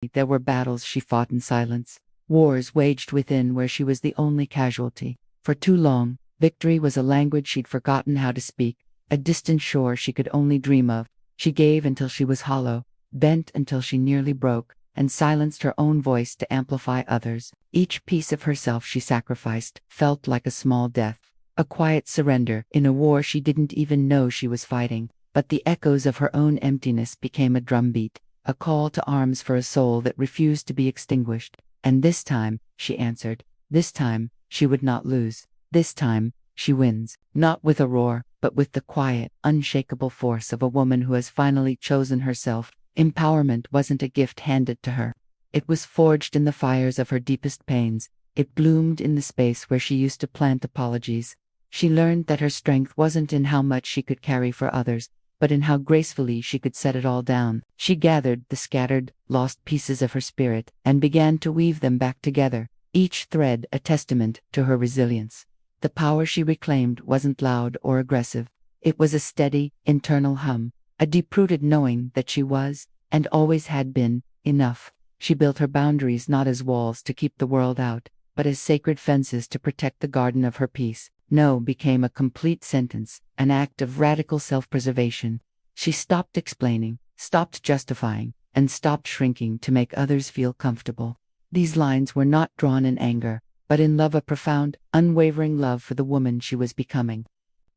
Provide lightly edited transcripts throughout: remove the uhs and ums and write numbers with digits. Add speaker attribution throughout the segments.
Speaker 1: Certainly, there were battles she fought in silence, wars waged within where she was the only casualty. For too long, victory was a language she'd forgotten how to speak, a distant shore she could only dream of. She gave until she was hollow, bent until she nearly broke, and silenced her own voice to amplify others. Each piece of herself she sacrificed felt like a small death, a quiet surrender in a war she didn't even know she was fighting. But the echoes of her own emptiness became a drumbeat, a call to arms for a soul that refused to be extinguished. And this time, she answered. This time, she would not lose. This time, she wins, not with a roar, but with the quiet, unshakable force of a woman who has finally chosen herself. Empowerment wasn't a gift handed to her. It was forged in the fires of her deepest pains. It bloomed in the space where she used to plant apologies. She learned that her strength wasn't in how much she could carry for others, but in how gracefully she could set it all down. She gathered the scattered, lost pieces of her spirit and began to weave them back together, each thread a testament to her resilience. The power she reclaimed wasn't loud or aggressive. It was a steady, internal hum, a deep-rooted knowing that she was, and always had been, enough. She built her boundaries not as walls to keep the world out, but as sacred fences to protect the garden of her peace. No became a complete sentence, an act of radical self-preservation. She stopped explaining, stopped justifying, and stopped shrinking to make others feel comfortable. These lines were not drawn in anger, but in love, a profound, unwavering love for the woman she was becoming.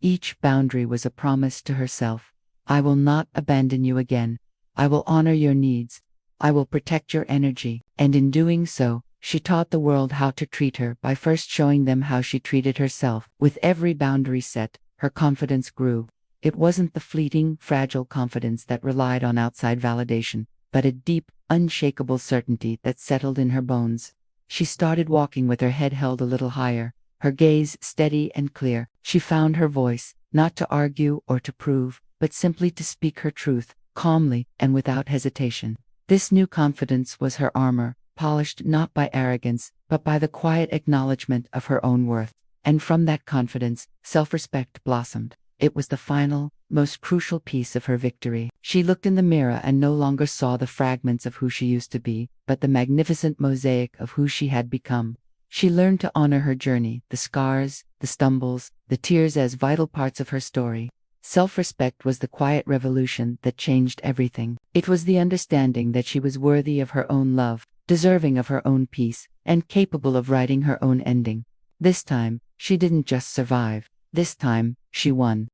Speaker 1: Each boundary was a promise to herself. I will not abandon you again. I will honor your needs. I will protect your energy. And in doing so, she taught the world how to treat her by first showing them how she treated herself. With every boundary set, her confidence grew. It wasn't the fleeting, fragile confidence that relied on outside validation, but a deep, unshakable certainty that settled in her bones. She started walking with her head held a little higher, her gaze steady and clear. She found her voice, not to argue or to prove, but simply to speak her truth, calmly and without hesitation. This new confidence was her armor, polished not by arrogance, but by the quiet acknowledgement of her own worth. And from that confidence, self-respect blossomed. It was the final, most crucial piece of her victory. She looked in the mirror and no longer saw the fragments of who she used to be, but the magnificent mosaic of who she had become. She learned to honor her journey, the scars, the stumbles, the tears as vital parts of her story. Self-respect was the quiet revolution that changed everything. It was the understanding that she was worthy of her own love, deserving of her own peace, and capable of writing her own ending. This time, she didn't just survive. This time, she won.